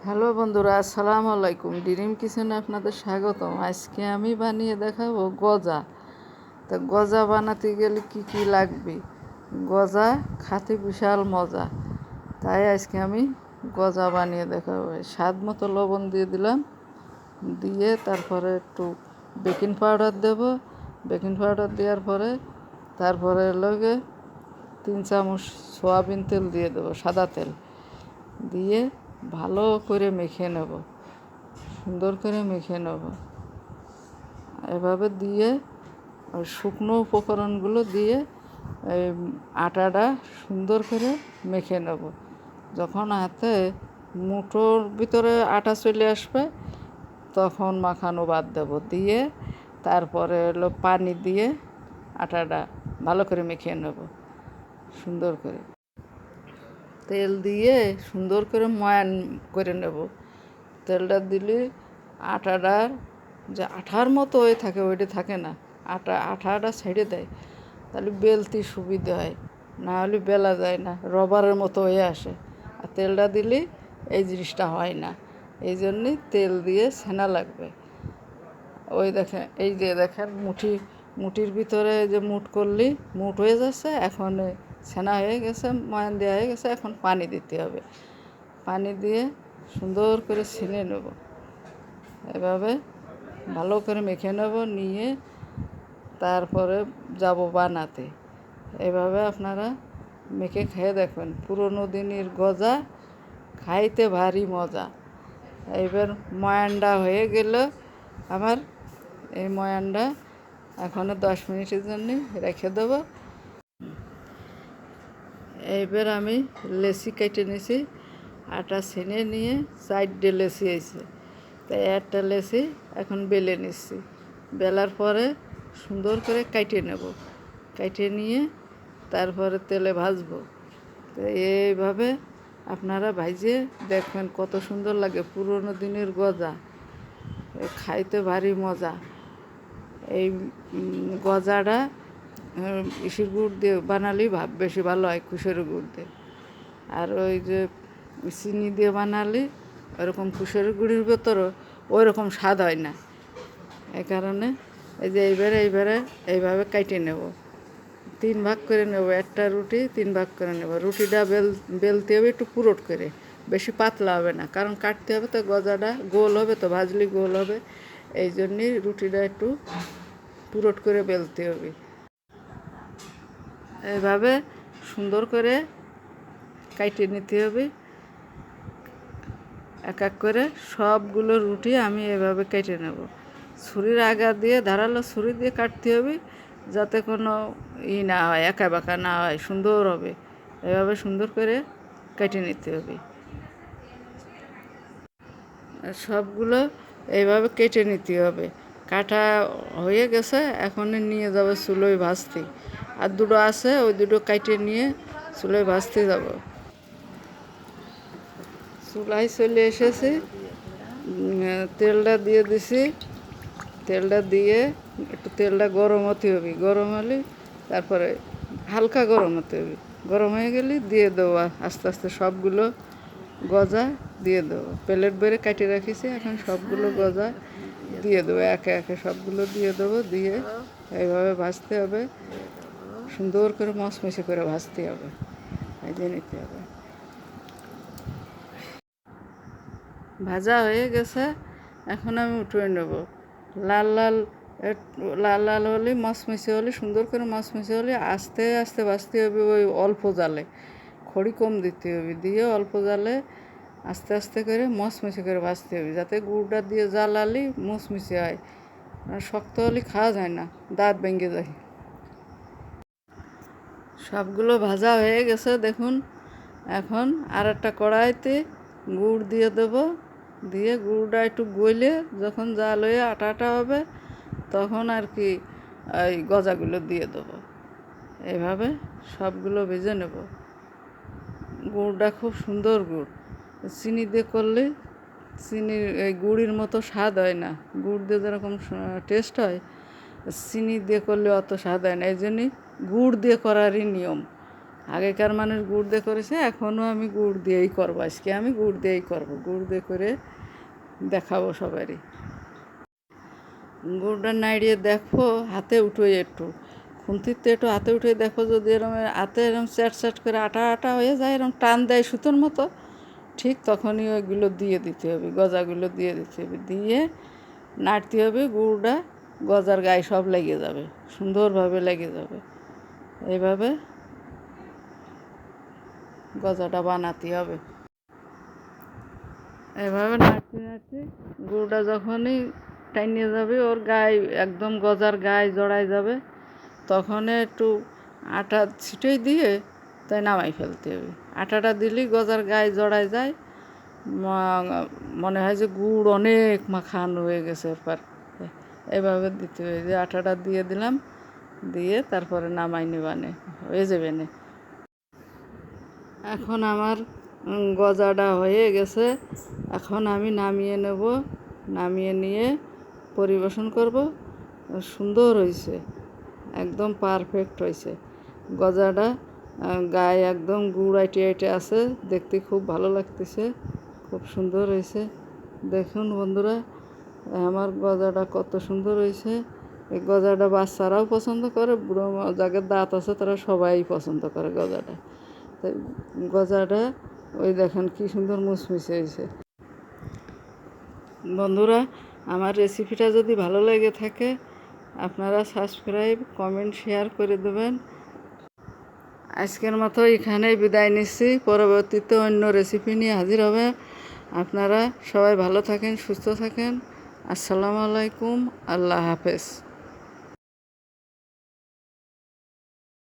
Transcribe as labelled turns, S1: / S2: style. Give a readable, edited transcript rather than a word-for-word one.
S1: Hello বন্ধুরা, আসসালামু আলাইকুম। ড্রিম কিচেনে আপনাদের স্বাগতম। আজকে আমি বানিয়ে দেখাবো গজা। তো গজা বানাতে গেলে কি কি লাগবে? গজা খেতে বিশাল মজা, তাই আজকে আমি গজা বানিয়ে দেখাবো। স্বাদ মতো লবণ দিয়ে দিলাম, দিয়ে তারপরে একটু বেকিং পাউডার দেব। বেকিং পাউডার দেওয়ার পরে তারপরে লগে 3 চামচ সয়াবিন তেল দিয়ে দেবো, সাদা তেল দিয়ে ভালো করে মেখে নেব, সুন্দর করে মেখে নেব। এভাবে দিয়ে ওই শুকনো উপকরণগুলো দিয়ে এই আটাটা সুন্দর করে মেখে নেব। যখন হাতে মুঠোর ভিতরে আটা চলে আসবে তখন মাখানো বাদ দেব, দিয়ে তারপরে হলো পানি দিয়ে আটাটা ভালো করে মেখে নেব সুন্দর করে। তেল দিয়ে সুন্দর করে ময়ান করে নেব। তেলটা দিলে আটাটার যে আঠার মতো হয়ে থাকে ওইটা থাকে না, আঠাটা ছেড়ে দেয়, তাহলে বেলতে সুবিধা হয়, না হলে বেলা যায় না, রবারের মতো হয়ে আসে। আর তেলটা দিলে এই জিনিসটা হয় না, এই জন্যে তেল দিয়ে ছেনা লাগবে। ওই দেখেন, এই যে দেখেন মুঠির ভিতরে যে মুঠ করলি মুঠ হয়ে যাচ্ছে, এখন ছেনা হয়ে গেছে, ময়ান দেওয়া হয়ে গেছে, এখন পানি দিতে হবে। পানি দিয়ে সুন্দর করে ছেনে নেব, এভাবে ভালো করে মেখে নেব, নিয়ে তারপরে যাব বানাতে। এভাবে আপনারা মেখে খেয়ে দেখবেন, পুরোনো দিনের গজা, খাইতে ভারী মজা। এবার ময়ানটা হয়ে গেল আমার, এই ময়ানটা এখনও 10 মিনিটের জন্য রেখে দেবো। এইবার আমি লেচি কেটে নিয়েছি, আটা ছেনে নিয়ে সাইডে লেচি আছে, তাই একটা লেচি এখন বেলে নিচ্ছি। বেলার পরে সুন্দর করে কেটে নেব, কেটে নিয়ে তারপরে তেলে ভাজবো। তো এইভাবে আপনারা ভাইজে দেখবেন কত সুন্দর লাগে, পুরোনো দিনের গজা, খাইতে ভারী মজা। এই গজাটা ইসির গুড় দিয়ে বানালেই বেশি ভালো হয়, কুশের গুড় দিয়ে। আর ওই যে চিনি দিয়ে বানালে ওরকম কুশের গুড়ির ভেতরও ওই রকম স্বাদ হয় না। এই কারণে এই যে এইবারে এইভাবে কেটে নেব, 3 ভাগ করে নেব। একটা রুটি 3 ভাগ করে নেব। রুটিটা বেলতে হবে একটু পুরোট করে, বেশি পাতলা হবে না, কারণ কাটতে হবে তো, গজাটা গোল হবে তো, ভাজলি গোল হবে, এই জন্যই রুটিটা একটু পুরোট করে বেলতে হবে। এইভাবে সুন্দর করে কেটে নিতে হবে, এক এক করে সবগুলো রুটি আমি এভাবে কেটে নেব। ছুরির আগা দিয়ে, ধারালো ছুরি দিয়ে কাটতে হবে, যাতে কোনো না হয়, একা বাঁকা না হয়, সুন্দর হবে। এভাবে সুন্দর করে কেটে নিতে হবে। সবগুলো এইভাবে কেটে নিতে হবে। কাটা হয়ে গেছে, এখন নিয়ে যাবে চুলোয় ভাজতে। আর দুটো আছে, ওই দুটো কেটে নিয়ে চুলোয় ভাজতে যাব। চুলায় চলে এসেছি, তেলটা দিয়ে দিছি। তেলটা দিয়ে একটু তেলটা গরম হতে হবে, গরম হলে তারপরে হালকা গরম হতে হবে, গরম হয়ে গেলে দিয়ে দেবো আস্তে আস্তে সবগুলো গজা দিয়ে দেবো। প্লেট বেড়ে কেটে রাখিছি, এখন সবগুলো গজা দিয়ে দেবো, একে একে সবগুলো দিয়ে দেবো। দিয়ে এইভাবে ভাজতে হবে, সুন্দর করে মচমচে করে ভাজতে হবে, ভেজে নিতে হবে। ভাজা হয়ে গেছে, এখন আমি উঠিয়ে নেব। লাল লাল লাল লাল হলে, মচমচে হলে, সুন্দর করে মচমচে হলে আস্তে আস্তে ভাজতে হবে, ওই অল্প জালে, খড়ি কম দিতে হবে, দিয়ে অল্প জালে আস্তে আস্তে করে মচমচে করে ভাজতে হবে, যাতে গুড়টা দিয়ে জ্বালালে মচমচে হয়। শক্ত হলে খাওয়া যায় না, দাঁত ভেঙে যায়। সবগুলো ভাজা হয়ে গেছে দেখুন। এখন আর একটা কড়াইতে গুড় দিয়ে দেবো, দিয়ে গুড়টা একটু গলে যখন জাল হয়ে আটা আটা হবে, তখন আর কি এই গজাগুলো দিয়ে দেবো। এভাবে সবগুলো ভেজে নেব। গুড়টা খুব সুন্দর গুড়, চিনি দিয়ে করলে চিনির এই গুড়ের মতো স্বাদ হয় না। গুড় দিয়ে যেরকম টেস্ট হয়, চিনি দিয়ে করলে অত স্বাদ হয় না, এই জন্যই গুড় দিয়ে করারই নিয়ম। আগেকার মানুষ গুড় দিয়ে করেছে, এখনও আমি গুড় দিয়েই করবো। আজকে আমি গুড় দিয়েই করবো, গুড় দিয়ে করে দেখাবো সবারই। গুড়টা নাড়িয়ে দেখো, হাতে উঠোই একটু খুন্তিতে একটু হাতে উঠে দেখো, যদি এরকম হাতে এরকম চ্যাট চ্যাট করে আটা আটা হয়ে যায়, এরকম টান দেয় সুতোর মতো, ঠিক তখনই ওইগুলো দিয়ে দিতে হবে, গজাগুলো দিয়ে দিতে হবে, দিয়ে নাড়তে হবে। গুড়টা গজার গায়ে সব লেগে যাবে, সুন্দরভাবে লেগে যাবে। এইভাবে গজাটা বানাতে হবে। এভাবে নাড়তে নাড়তে গুড়টা যখনই টাইনিয়ে যাবে, ওর গায়ে একদম গজার গায়ে জড়ায় যাবে, তখন একটু আটা ছিটিয়ে দিয়ে তাই নামাই ফেলতে হবে। আটাটা দিলেই গজার গায়ে জড়ায় যায়, মনে হয় যে গুড় অনেক মাখানো হয়ে গেছে। এরপর এভাবে দিতে হবে, যে আটাটা দিয়ে দিলাম, দিয়ে তারপরে নামাই নেবানে হয়ে যাবে না। এখন আমার গজাটা হয়ে গেছে, এখন আমি নামিয়ে নেব। নামিয়ে নিয়ে পরিবেশন করব। সুন্দর হয়েছে, একদম পারফেক্ট হয়েছে গজাটা। গায়ে একদম গুড় আইটে আইটে আছে, দেখতে খুব ভালো লাগতেছে, খুব সুন্দর হয়েছে। দেখুন বন্ধুরা, আমার গজাটা কত সুন্দর হয়েছে। এই গজাটা বাচ্চারাও পছন্দ করে, বুড়ো যাদের দাঁত আছে তারা সবাই পছন্দ করে গজাটা। তাই গজাটা ওই দেখেন কি সুন্দর মুচমুচে হয়েছে। বন্ধুরা, আমার রেসিপিটা যদি ভালো লেগে থাকে, আপনারা সাবস্ক্রাইব, কমেন্ট, শেয়ার করে দেবেন। আজকের মতো এখানেই বিদায় নিচ্ছি, পরবর্তীতে অন্য রেসিপি নিয়ে হাজির হবে। আপনারা সবাই ভালো থাকেন, সুস্থ থাকেন। আসসালামু আলাইকুম, আল্লাহ হাফেজ।